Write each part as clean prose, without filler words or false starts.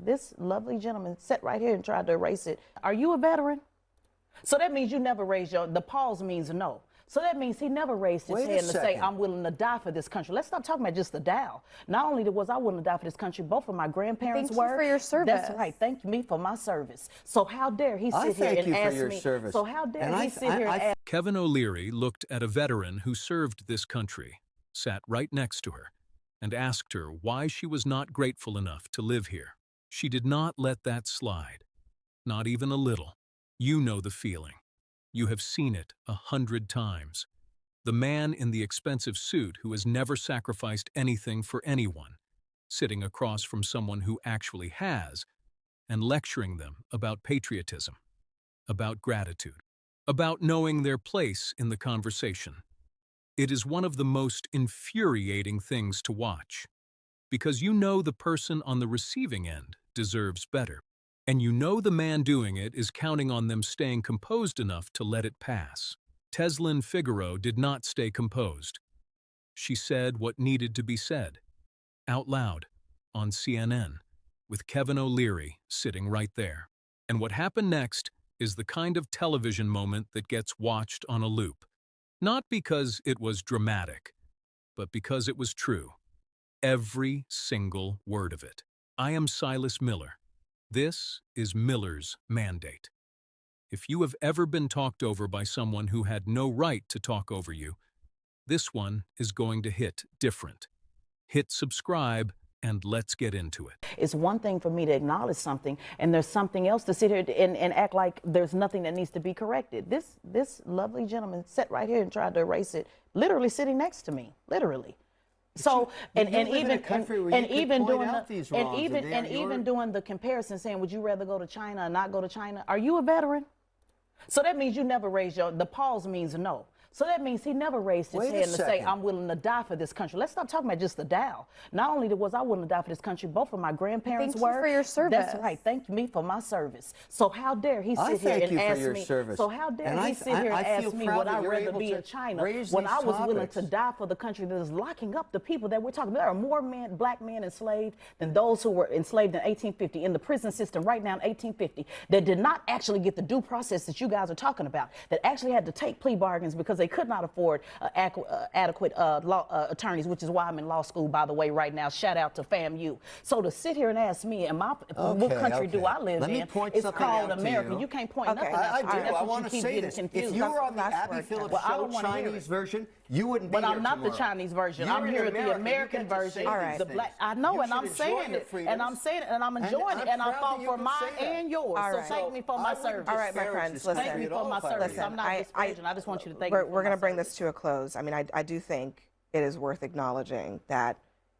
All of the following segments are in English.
This lovely gentleman sat right here and tried to erase it. Are you a veteran? So that means you never raised the pause means no. So that means he never raised his hand to say, I'm willing to die for this country. Let's stop talking about just the Dow. Not only was I willing to die for this country, both of my grandparents were. Thank you for your service. That's right. Thank me for my service. So how dare he sit here and ask me. Service. So how dare he sit here and ask. Kevin O'Leary looked at a veteran who served this country, sat right next to her, and asked her why she was not grateful enough to live here. She did not let that slide. Not even a little. You know the feeling. You have seen it 100 times. The man in the expensive suit who has never sacrificed anything for anyone, sitting across from someone who actually has, and lecturing them about patriotism, about gratitude, about knowing their place in the conversation. It is one of the most infuriating things to watch, because you know the person on the receiving end deserves better. And you know the man doing it is counting on them staying composed enough to let it pass. Tezlyn Figaro did not stay composed. She said what needed to be said, out loud, on CNN, with Kevin O'Leary sitting right there. And what happened next is the kind of television moment that gets watched on a loop. Not because it was dramatic, but because it was true. Every single word of it. I am Silas Miller. This is Miller's mandate. If you have ever been talked over by someone who had no right to talk over you, this one is going to hit different. Hit subscribe and let's get into it. It's one thing for me to acknowledge something, and there's something else to sit here and act like there's nothing that needs to be corrected. This lovely gentleman sat right here and tried to erase it, literally sitting next to me, literally. So and even doing the comparison, saying, would you rather go to China or not go to China? Are you a veteran? So that means you never raised the pause means no. So that means he never raised his hand to say, I'm willing to die for this country. Let's stop talking about just the Dow. Not only was I willing to die for this country, both of my grandparents were. Thank you for your service. That's right. Thank me for my service. So how dare he sit here and ask me. So how dare he sit here and ask me would I rather be in China when I was willing to die for the country that is locking up the people that we're talking about. There are more black men enslaved than those who were enslaved in 1850 in the prison system right now in 1850 that did not actually get the due process that you guys are talking about, that actually had to take plea bargains because they could not afford adequate law attorneys, which is why I'm in law school, by the way, right now. Shout out to FAMU. So to sit here and ask me, what country do I live in? It's called America. You can't point nothing out. I do. I want to say this. If you were on the Abby Phillips show Chinese version, you wouldn't be here tomorrow. But I'm not the Chinese version. I'm here with the American version. All right. The black. I know, and I'm saying it, and I'm saying it, and I'm enjoying it, and I fought for mine and yours. So thank me for my service. All right, my friends, listen. Thank me for my service. I'm not disparaging. I just want you to thank me. We're going to bring this to a close. I mean, I do think it is worth acknowledging that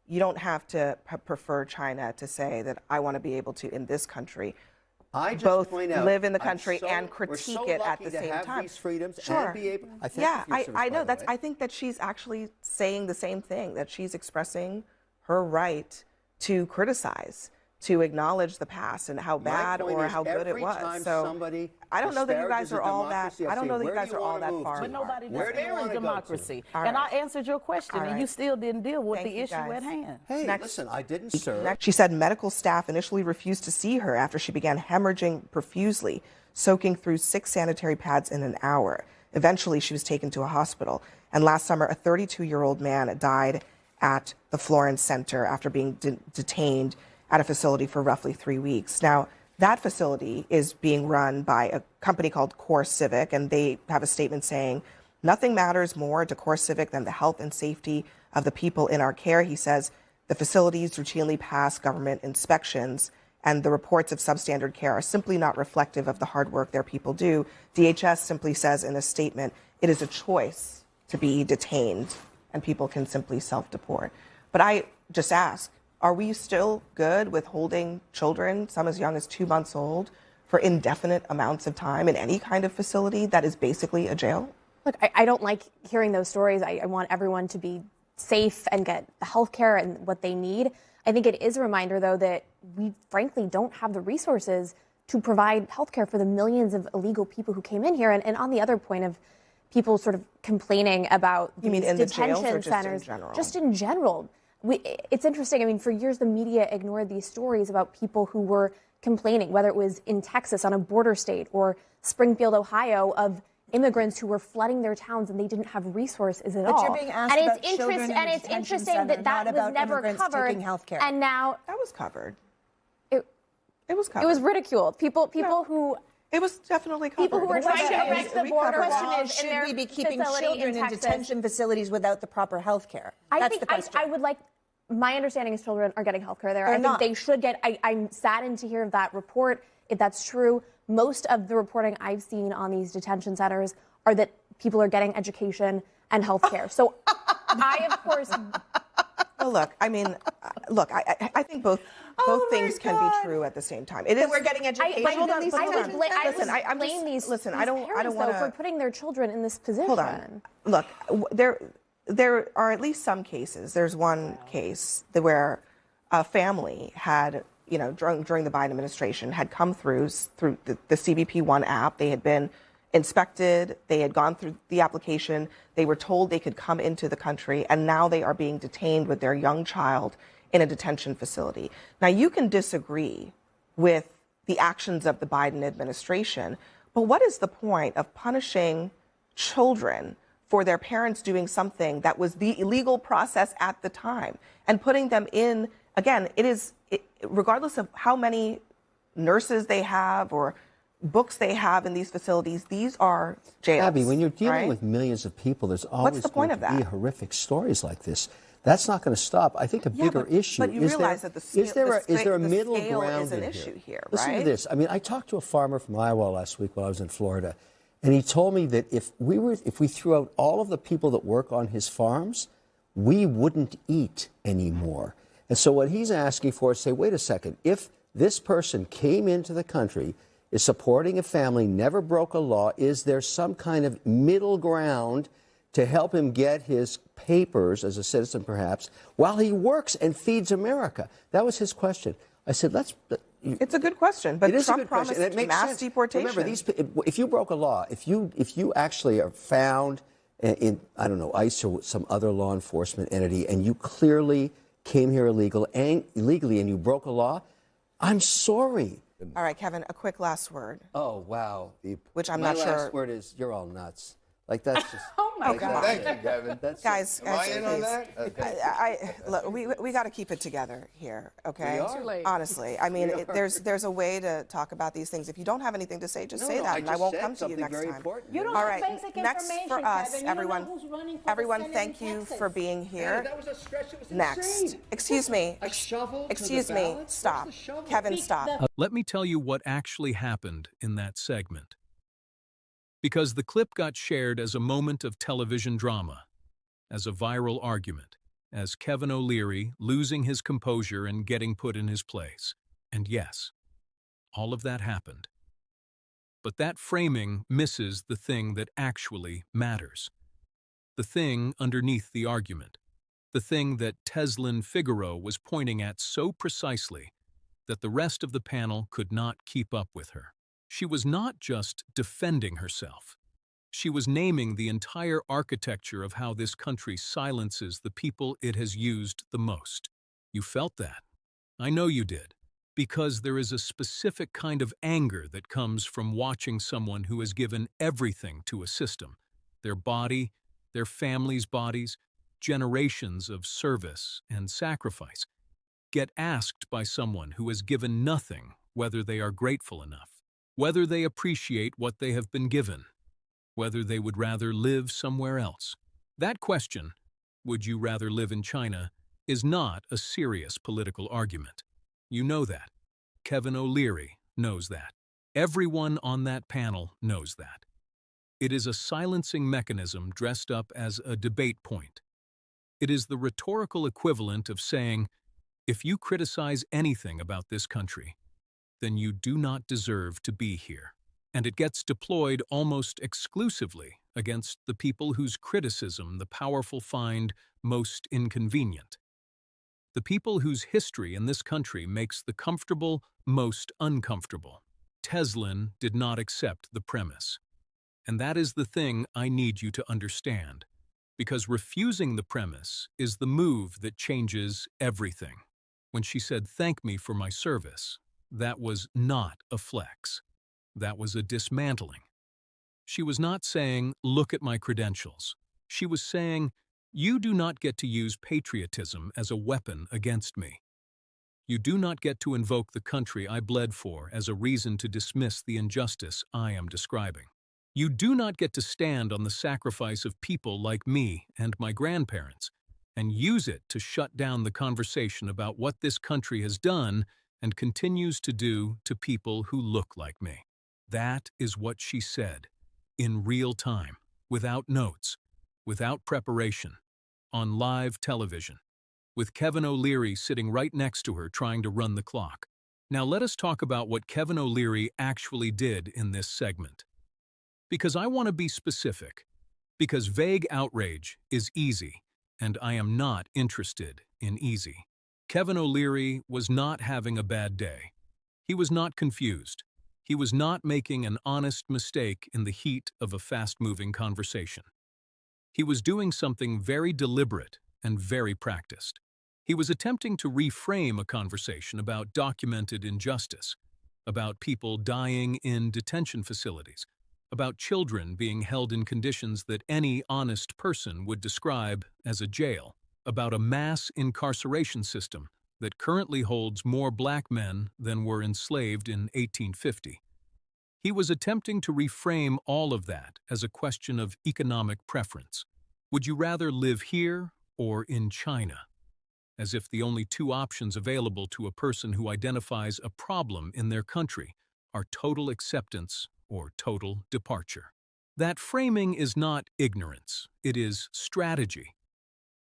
you don't have to prefer China to say that I want to be able to, in this country, both live in the country and critique it at the same time. These freedoms sure. And be able, I know. I think that she's actually saying the same thing, that she's expressing her right to criticize, to acknowledge the past and how bad or how good it was. So I don't know that you guys are all that. I don't know that you guys are all that far. But nobody disparages democracy. And I answered your question, and you still didn't deal with the issue at hand. Hey, listen, I didn't serve. She said medical staff initially refused to see her after she began hemorrhaging profusely, soaking through 6 sanitary pads in an hour. Eventually, she was taken to a hospital. And last summer, a 32-year-old man died at the Florence Center after being detained at a facility for roughly 3 weeks. Now, that facility is being run by a company called Core Civic, and they have a statement saying, nothing matters more to Core Civic than the health and safety of the people in our care. He says the facilities routinely pass government inspections, and the reports of substandard care are simply not reflective of the hard work their people do. DHS simply says in a statement, it is a choice to be detained, and people can simply self-deport. But I just ask, are we still good with holding children, some as young as 2 months old, for indefinite amounts of time in any kind of facility that is basically a jail? Look, I don't like hearing those stories. I want everyone to be safe and get the health care and what they need. I think it is a reminder, though, that we frankly don't have the resources to provide health care for the millions of illegal people who came in here. And on the other point of people sort of complaining about you mean in detention the jails or just centers, in general? Just in general. it's interesting. I mean, for years, the media ignored these stories about people who were complaining, whether it was in Texas on a border state or Springfield, Ohio, of immigrants who were flooding their towns and they didn't have resources at all. But you're being asked about children in a detention center, that was never covered. Taking health care. And now that was covered. It was covered. It was ridiculed. People who. It was definitely covered. People who were trying to erect the border The wall question is, should we be keeping children in detention facilities without the proper health care? That's the question. I would like. My understanding is children are getting health care there. I think they should get. I'm saddened to hear of that report. If that's true, most of the reporting I've seen on these detention centers are that people are getting education and health care. So I, of course. Well, look, I mean, I think both things can be true at the same time. It is. We're getting education. I blame these parents for putting their children in this position. Hold on. Look, there are at least some cases. There's one case where a family had, during the Biden administration, had come through the CBP-1 app. They had been inspected. They had gone through the application. They were told they could come into the country, and now they are being detained with their young child in a detention facility. Now, you can disagree with the actions of the Biden administration, but what is the point of punishing children for their parents doing something that was the illegal process at the time and putting them in, again, regardless of how many nurses they have or books they have in these facilities, these are jails. Abby, when you're dealing right? with millions of people, there's always going to be horrific stories like this. That's not going to stop. I think a bigger issue but you realize that is there a middle ground is an issue here, right? Listen to this. I mean, I talked to a farmer from Iowa last week while I was in Florida, and he told me that if we threw out all of the people that work on his farms, we wouldn't eat anymore. And so what he's asking for is, say, wait a second, if this person came into the country, is supporting a family, never broke a law, is there some kind of middle ground to help him get his papers as a citizen, perhaps, while he works and feeds America? That was his question. I said, it's a good question, but Trump promised mass deportation. Remember, if you broke a law, if you actually are found in, I don't know, ICE or some other law enforcement entity, and you clearly came here illegally and you broke a law, I'm sorry. All right, Kevin, a quick last word. Oh, wow. Which I'm not sure. My last word is, you're all nuts. Like, that's just... Oh, my God. Thank you, Kevin. Guys, am I in on that? Okay. Look, we got to keep it together here, okay? Honestly, I mean, there's a way to talk about these things. If you don't have anything to say, just say that, and I won't come to you next time. You don't have basic next information, for us, Kevin. everyone, thank you for being here. That was a stretch. It was next. insane. Excuse me. A shovel Excuse to the me. ballot? Stop. What's the shovel? Kevin, stop. Let me tell you what actually happened in that segment. Because the clip got shared as a moment of television drama, as a viral argument, as Kevin O'Leary losing his composure and getting put in his place. And yes, all of that happened. But that framing misses the thing that actually matters. The thing underneath the argument. The thing that Tezlyn Figaro was pointing at so precisely that the rest of the panel could not keep up with her. She was not just defending herself. She was naming the entire architecture of how this country silences the people it has used the most. You felt that. I know you did. Because there is a specific kind of anger that comes from watching someone who has given everything to a system. Their body, their family's bodies, generations of service and sacrifice, get asked by someone who has given nothing whether they are grateful enough. Whether they appreciate what they have been given, whether they would rather live somewhere else. That question, would you rather live in China, is not a serious political argument. You know that. Kevin O'Leary knows that. Everyone on that panel knows that. It is a silencing mechanism dressed up as a debate point. It is the rhetorical equivalent of saying, if you criticize anything about this country, then you do not deserve to be here. And it gets deployed almost exclusively against the people whose criticism the powerful find most inconvenient. The people whose history in this country makes the comfortable most uncomfortable. Tezlyn did not accept the premise. And that is the thing I need you to understand. Because refusing the premise is the move that changes everything. When she said, "Thank me for my service," that was not a flex. That was a dismantling. She was not saying, "Look at my credentials." She was saying, "You do not get to use patriotism as a weapon against me. You do not get to invoke the country I bled for as a reason to dismiss the injustice I am describing. You do not get to stand on the sacrifice of people like me and my grandparents and use it to shut down the conversation about what this country has done and continues to do to people who look like me." That is what she said, in real time, without notes, without preparation, on live television, with Kevin O'Leary sitting right next to her trying to run the clock. Now let us talk about what Kevin O'Leary actually did in this segment. Because I want to be specific. Because vague outrage is easy, and I am not interested in easy. Kevin O'Leary was not having a bad day. He was not confused. He was not making an honest mistake in the heat of a fast-moving conversation. He was doing something very deliberate and very practiced. He was attempting to reframe a conversation about documented injustice, about people dying in detention facilities, about children being held in conditions that any honest person would describe as a jail, about a mass incarceration system that currently holds more black men than were enslaved in 1850. He was attempting to reframe all of that as a question of economic preference. Would you rather live here or in China? As if the only two options available to a person who identifies a problem in their country are total acceptance or total departure. That framing is not ignorance, it is strategy.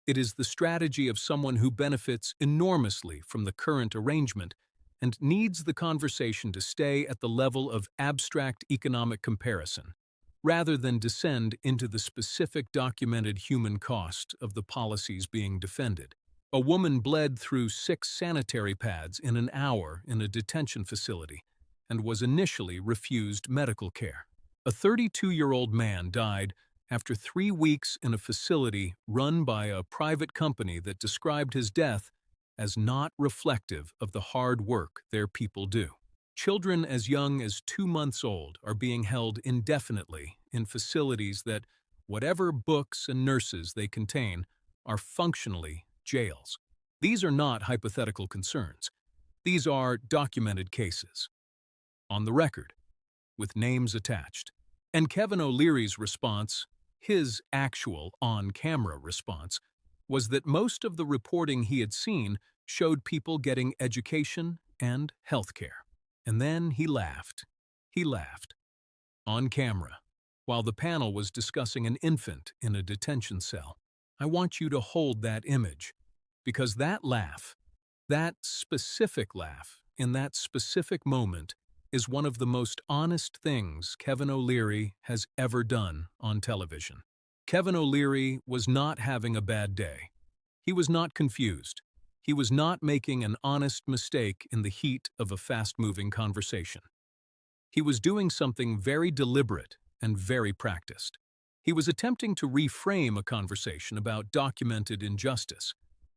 It is the strategy of someone who benefits enormously from the current arrangement and needs the conversation to stay at the level of abstract economic comparison, rather than descend into the specific documented human cost of the policies being defended. A woman bled through 6 sanitary pads in an hour in a detention facility and was initially refused medical care. A 32-year-old man died after 3 weeks in a facility run by a private company that described his death as not reflective of the hard work their people do. Children as young as 2 months old are being held indefinitely in facilities that, whatever books and nurses they contain, are functionally jails. These are not hypothetical concerns. These are documented cases. On the record, with names attached. And Kevin O'Leary's response, his actual on-camera response, was that most of the reporting he had seen showed people getting education and health care. And then he laughed. He laughed. On camera, while the panel was discussing an infant in a detention cell. I want you to hold that image, because that laugh, that specific laugh, in that specific moment, is one of the most honest things Kevin O'Leary has ever done on television. Kevin O'Leary was not having a bad day. He was not confused. He was not making an honest mistake in the heat of a fast-moving conversation. He was doing something very deliberate and very practiced. He was attempting to reframe a conversation about documented injustice,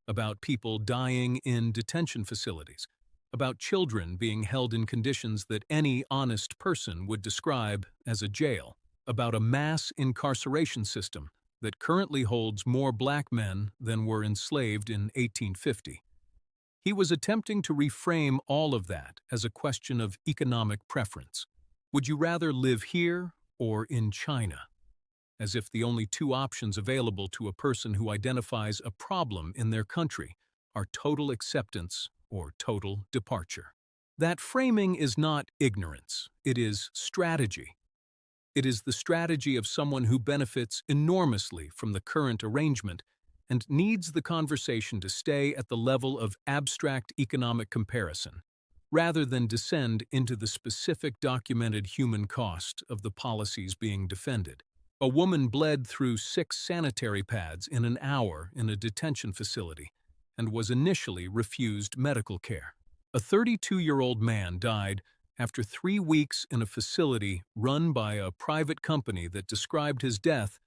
about people dying in detention facilities, about children being held in conditions that any honest person would describe as a jail, about a mass incarceration system that currently holds more black men than were enslaved in 1850. He was attempting to reframe all of that as a question of economic preference. Would you rather live here or in China? As if the only two options available to a person who identifies a problem in their country are total acceptance or total departure. That framing is not ignorance, it is strategy. It is the strategy of someone who benefits enormously from the current arrangement and needs the conversation to stay at the level of abstract economic comparison, rather than descend into the specific documented human cost of the policies being defended. A woman bled through 6 sanitary pads in an hour in a detention facility and was initially refused medical care. A 32-year-old man died after 3 weeks in a facility run by a private company that described his death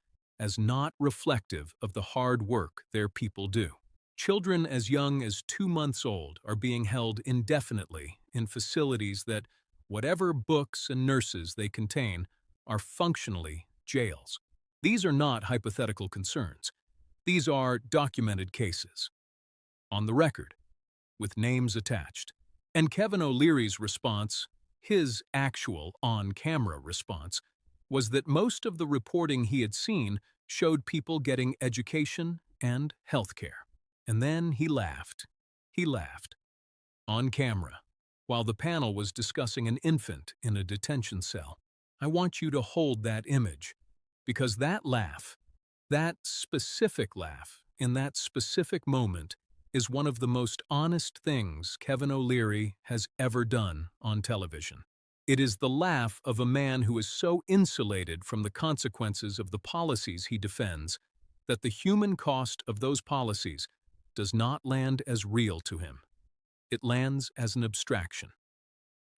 as not reflective of the hard work their people do. Children as young as 2 months old are being held indefinitely in facilities that, whatever books and nurses they contain, are functionally jails. These are not hypothetical concerns. These are documented cases. On the record, with names attached. And Kevin O'Leary's response, his actual on-camera response, was that most of the reporting he had seen showed people getting education and health care. And then he laughed. He laughed. On camera, while the panel was discussing an infant in a detention cell. I want you to hold that image, because that laugh, that specific laugh, in that specific moment, is one of the most honest things Kevin O'Leary has ever done on television. It is the laugh of a man who is so insulated from the consequences of the policies he defends that the human cost of those policies does not land as real to him. It lands as an abstraction,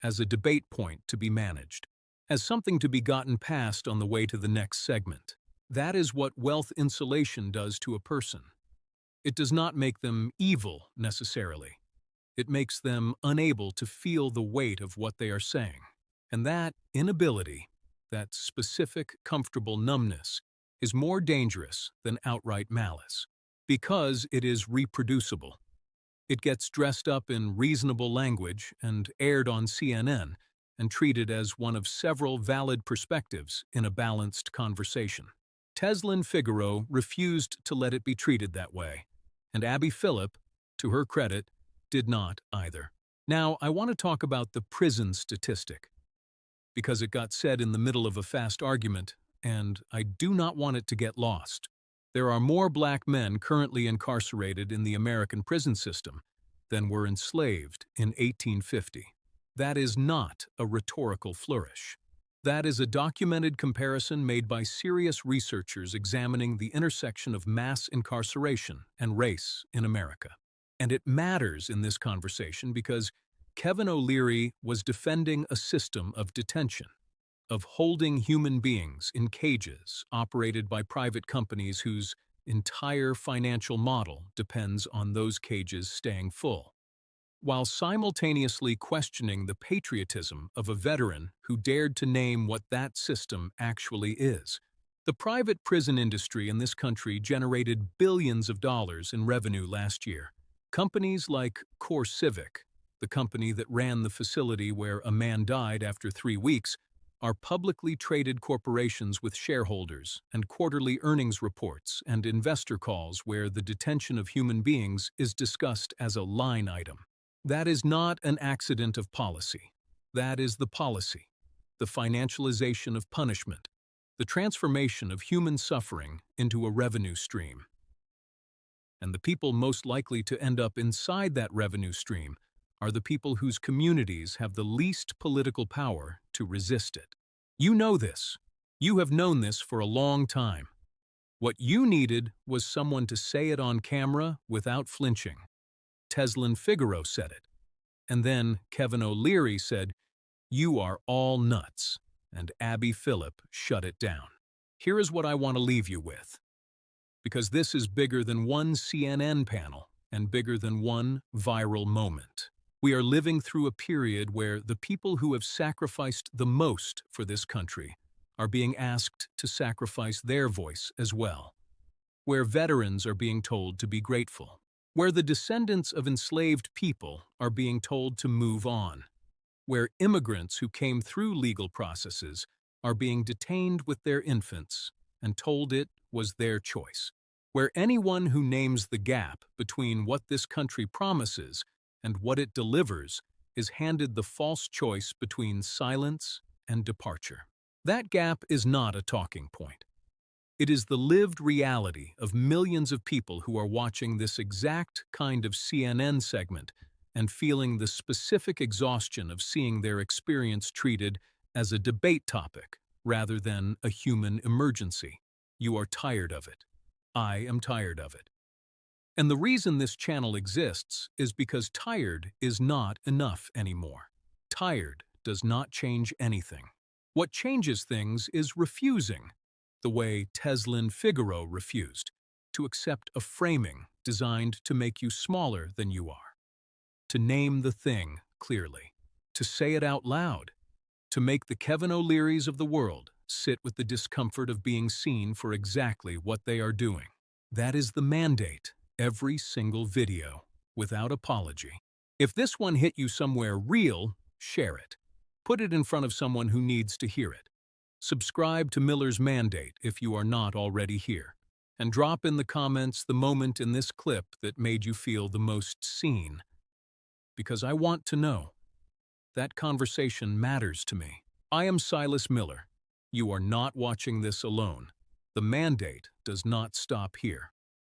as a debate point to be managed, as something to be gotten past on the way to the next segment. That is what wealth insulation does to a person. It does not make them evil, necessarily. It makes them unable to feel the weight of what they are saying. And that inability, that specific, comfortable numbness, is more dangerous than outright malice, because it is reproducible. It gets dressed up in reasonable language and aired on CNN and treated as one of several valid perspectives in a balanced conversation. Tezlyn Figaro refused to let it be treated that way, and Abby Phillip, to her credit, did not either. Now, I want to talk about the prison statistic, because it got said in the middle of a fast argument, and I do not want it to get lost. There are more black men currently incarcerated in the American prison system than were enslaved in 1850. That is not a rhetorical flourish. That is a documented comparison made by serious researchers examining the intersection of mass incarceration and race in America. And it matters in this conversation because Kevin O'Leary was defending a system of detention, of holding human beings in cages operated by private companies whose entire financial model depends on those cages staying full, while simultaneously questioning the patriotism of a veteran who dared to name what that system actually is. The private prison industry in this country generated billions of dollars in revenue last year. Companies like CoreCivic, the company that ran the facility where a man died after 3 weeks, are publicly traded corporations with shareholders and quarterly earnings reports and investor calls where the detention of human beings is discussed as a line item. That is not an accident of policy. That is the policy, the financialization of punishment, the transformation of human suffering into a revenue stream. And the people most likely to end up inside that revenue stream are the people whose communities have the least political power to resist it. You know this. You have known this for a long time. What you needed was someone to say it on camera without flinching. Tezlyn Figaro said it. And then Kevin O'Leary said, "You are all nuts," and Abby Phillip shut it down. Here is what I want to leave you with. Because this is bigger than one CNN panel and bigger than one viral moment. We are living through a period where the people who have sacrificed the most for this country are being asked to sacrifice their voice as well, where veterans are being told to be grateful, where the descendants of enslaved people are being told to move on, where immigrants who came through legal processes are being detained with their infants and told it was their choice, where anyone who names the gap between what this country promises and what it delivers is handed the false choice between silence and departure. That gap is not a talking point. It is the lived reality of millions of people who are watching this exact kind of CNN segment and feeling the specific exhaustion of seeing their experience treated as a debate topic rather than a human emergency. You are tired of it. I am tired of it. And the reason this channel exists is because tired is not enough anymore. Tired does not change anything. What changes things is refusing. the way Tezlyn Figaro refused to accept a framing designed to make you smaller than you are, to name the thing clearly, to say it out loud, to make the Kevin O'Learys of the world sit with the discomfort of being seen for exactly what they are doing. That is the mandate, every single video, without apology. If this one hit you somewhere real, share it. Put it in front of someone who needs to hear it. Subscribe to Miller's Mandate if you are not already here. And drop in the comments the moment in this clip that made you feel the most seen. Because I want to know. That conversation matters to me. I am Silas Miller. You are not watching this alone. The mandate does not stop here.